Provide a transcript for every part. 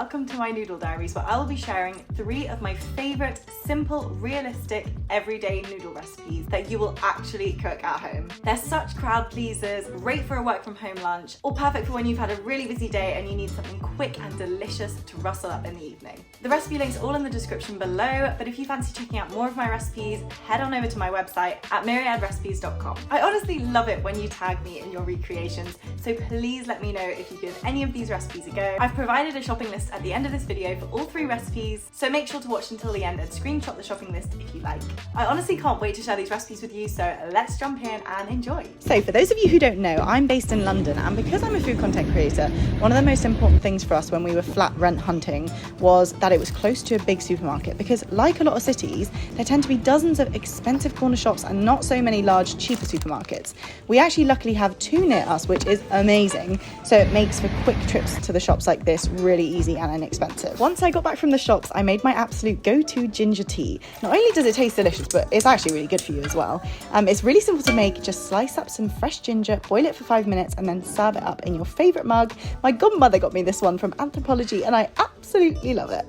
welcome to my Noodle Diaries, where I will be sharing 3 of my favourite, simple, realistic, everyday noodle recipes that you will actually cook at home. They're such crowd pleasers, great for a work from home lunch, or perfect for when you've had a really busy day and you need something quick and delicious to rustle up in the evening. The recipe links are all in the description below, but if you fancy checking out more of my recipes, head on over to my website at myriadrecipes.com. I honestly love it when you tag me in your recreations, so please let me know if you give any of these recipes a go. I've provided a shopping list at the end of this video for all 3 recipes, so make sure to watch until the end and screenshot the shopping list if you like. I honestly can't wait to share these recipes with you, so let's jump in and enjoy. So for those of you who don't know, I'm based in London, and because I'm a food content creator, one of the most important things for us when we were flat rent hunting was that it was close to a big supermarket, because like a lot of cities, there tend to be dozens of expensive corner shops and not so many large, cheaper supermarkets. We actually luckily have 2 near us, which is amazing, so it makes for quick trips to the shops like this really easy and inexpensive. Once I got back from the shops, I made my absolute go-to ginger tea. Not only does it taste delicious, but it's actually really good for you as well. It's really simple to make. Just slice up some fresh ginger, boil it for 5 minutes, and then serve it up in your favourite mug. My godmother got me this one from Anthropology, and I absolutely love it.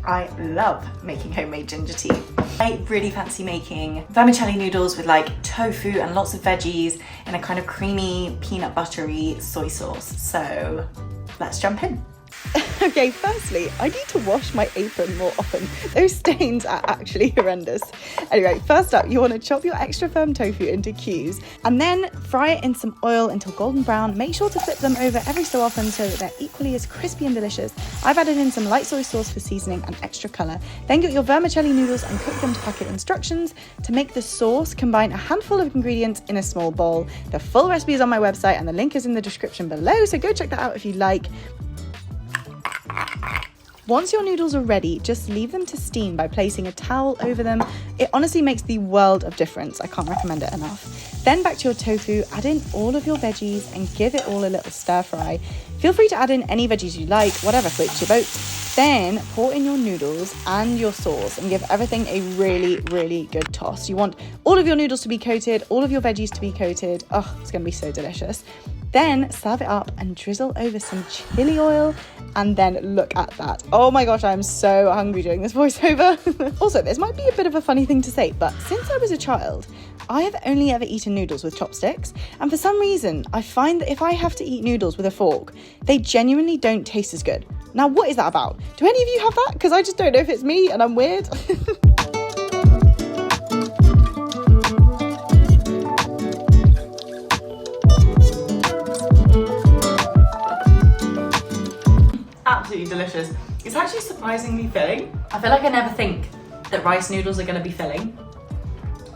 I love making homemade ginger tea. I really fancy making vermicelli noodles with like tofu and lots of veggies in a kind of creamy peanut buttery soy sauce. So let's jump in. Okay, firstly, I need to wash my apron more often. Those stains are actually horrendous. Anyway, first up, you want to chop your extra firm tofu into cubes and then fry it in some oil until golden brown. Make sure to flip them over every so often so that they're equally as crispy and delicious. I've added in some light soy sauce for seasoning and extra colour. Then get your vermicelli noodles and cook them to packet instructions. To make the sauce, combine a handful of ingredients in a small bowl. The full recipe is on my website and the link is in the description below, so go check that out if you like. Once your noodles are ready, just leave them to steam by placing a towel over them. It honestly makes the world of difference. I can't recommend it enough. Then back to your tofu, add in all of your veggies and give it all a little stir fry. Feel free to add in any veggies you like, whatever floats your boat. Then pour in your noodles and your sauce and give everything a really, really good toss. You want all of your noodles to be coated, all of your veggies to be coated. Oh, it's going to be so delicious. Then serve it up and drizzle over some chili oil, and then look at that. Oh my gosh, I'm so hungry doing this voiceover. Also, this might be a bit of a funny thing to say, but since I was a child, I have only ever eaten noodles with chopsticks, and for some reason, I find that if I have to eat noodles with a fork, they genuinely don't taste as good. Now, what is that about? Do any of you have that? Because I just don't know if it's me and I'm weird. Absolutely delicious. It's actually surprisingly filling. I feel like I never think that rice noodles are going to be filling,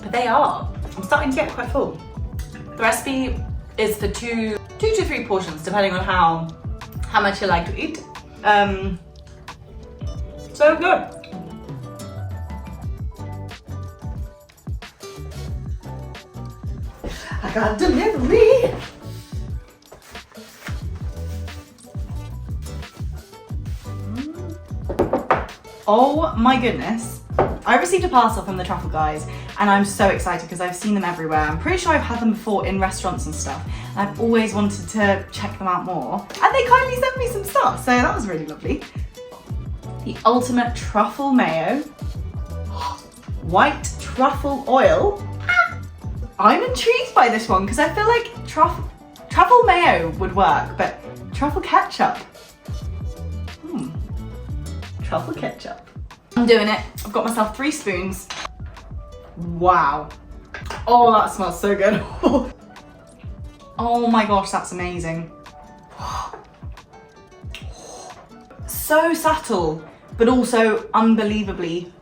but they are. I'm starting to get quite full. The recipe is for 2 to 3 portions, depending on how much you like to eat. So good. I got delivery. Oh my goodness. I received a parcel from the truffle guys and I'm so excited because I've seen them everywhere. I'm pretty sure I've had them before in restaurants and stuff, and I've always wanted to check them out more. And they kindly sent me some stuff, so that was really lovely. The ultimate truffle mayo, white truffle oil. I'm intrigued by this one because I feel like truffle mayo would work, but truffle ketchup. Truffle ketchup. I'm doing it. I've got myself 3 spoons. Wow. Oh, that smells so good. Oh my gosh, that's amazing. So subtle, but also unbelievably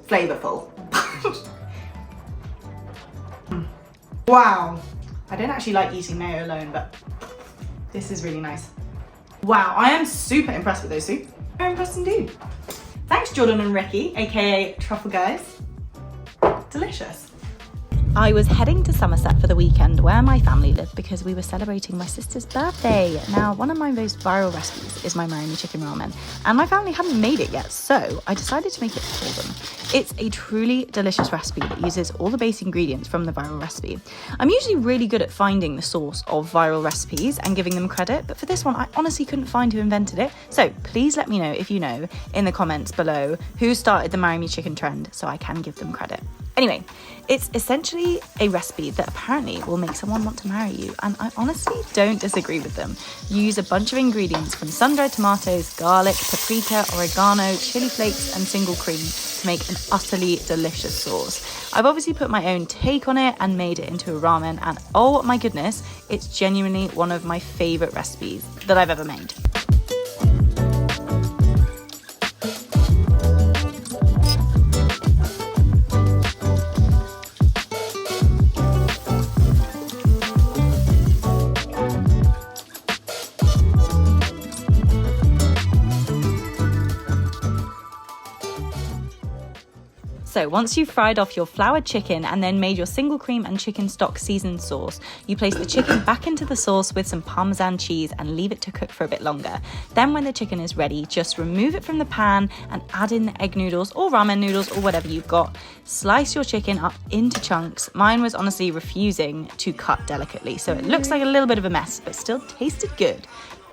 flavorful. Wow. I don't actually like eating mayo alone, but this is really nice. Wow, I am super impressed with those 2. Very impressed indeed. Thanks Jordan and Ricky, aka Truffle Guys. Delicious. I was heading to Somerset for the weekend where my family live because we were celebrating my sister's birthday. Now, one of my most viral recipes is my marry me chicken ramen, and my family hadn't made it yet, so I decided to make it for them. It's a truly delicious recipe that uses all the base ingredients from the viral recipe. I'm usually really good at finding the source of viral recipes and giving them credit, but for this one I honestly couldn't find who invented it, so please let me know if you know in the comments below who started the marry me chicken trend so I can give them credit. Anyway, it's essentially a recipe that apparently will make someone want to marry you, and I honestly don't disagree with them. You use a bunch of ingredients from sun-dried tomatoes, garlic, paprika, oregano, chili flakes, and single cream to make an utterly delicious sauce. I've obviously put my own take on it and made it into a ramen, and oh my goodness, it's genuinely one of my favourite recipes that I've ever made. So once you've fried off your floured chicken and then made your single cream and chicken stock seasoned sauce, you place the chicken back into the sauce with some Parmesan cheese and leave it to cook for a bit longer. Then when the chicken is ready, just remove it from the pan and add in the egg noodles or ramen noodles or whatever you've got. Slice your chicken up into chunks. Mine was honestly refusing to cut delicately, so it looks like a little bit of a mess, but still tasted good.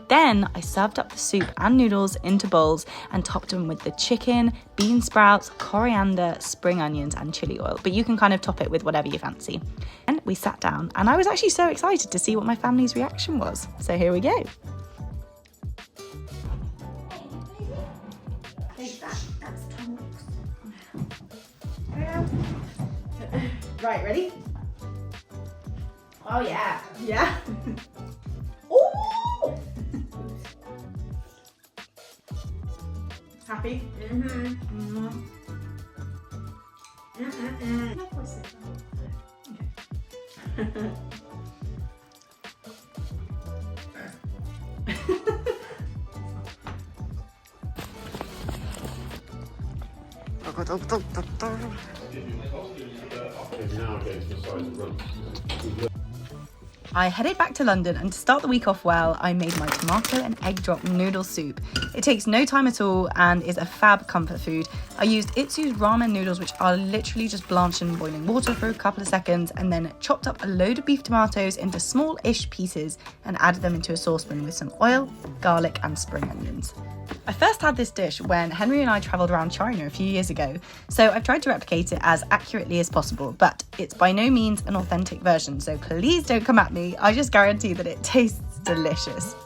Then I served up the soup and noodles into bowls and topped them with the chicken, bean sprouts, coriander, spring onions and chili oil, but you can kind of top it with whatever you fancy. And we sat down and I was actually so excited to see what my family's reaction was. So here we go. Right, ready? Oh yeah. Yeah. Ooh! Happy? Mm-hmm. Mm-hmm. I headed back to London, and to start the week off well, I made my tomato and egg drop noodle soup. It takes no time at all and is a fab comfort food. I used Itsu's ramen noodles, which are literally just blanched in boiling water for a couple of seconds, and then chopped up a load of beef tomatoes into small-ish pieces and added them into a saucepan with some oil, garlic and spring onions. I first had this dish when Henry and I travelled around China a few years ago, so I've tried to replicate it as accurately as possible, but it's by no means an authentic version, so please don't come at me. I just guarantee that it tastes delicious.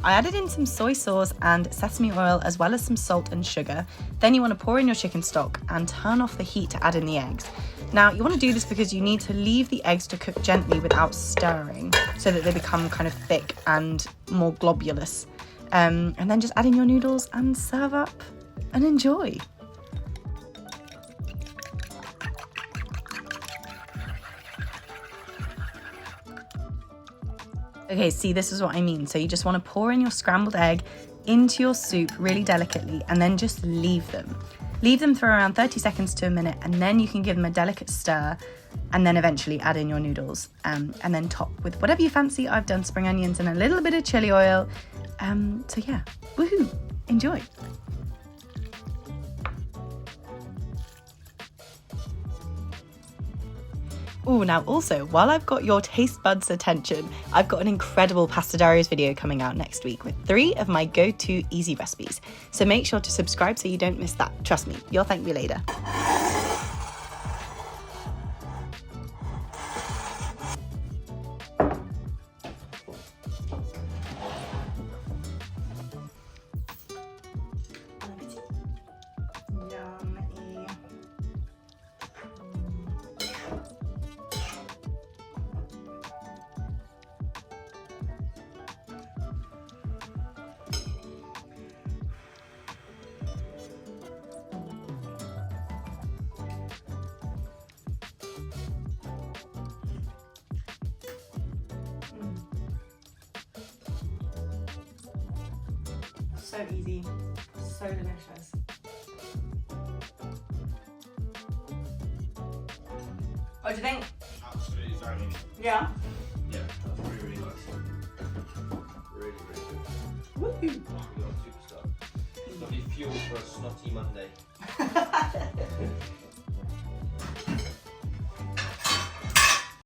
I added in some soy sauce and sesame oil as well as some salt and sugar. Then you want to pour in your chicken stock and turn off the heat to add in the eggs. Now you want to do this because you need to leave the eggs to cook gently without stirring so that they become kind of thick and more globulous. And then just add in your noodles and serve up and enjoy. Okay, see, this is what I mean. So you just want to pour in your scrambled egg into your soup really delicately and then just leave them. Leave them for around 30 seconds to a minute, and then you can give them a delicate stir and then eventually add in your noodles and then top with whatever you fancy. I've done spring onions and a little bit of chili oil. So yeah, woohoo, enjoy. Oh, now also, while I've got your taste buds' attention, I've got an incredible Pasta Diaries video coming out next week with 3 of my go-to easy recipes. So make sure to subscribe so you don't miss that. Trust me, you'll thank me later. So easy, so delicious. What do you think? Absolutely banging. Yeah? Yeah, that's really, really nice. Really, really good. Woohoo! Oh, we got superstar. Lovely fuel for a snotty Monday.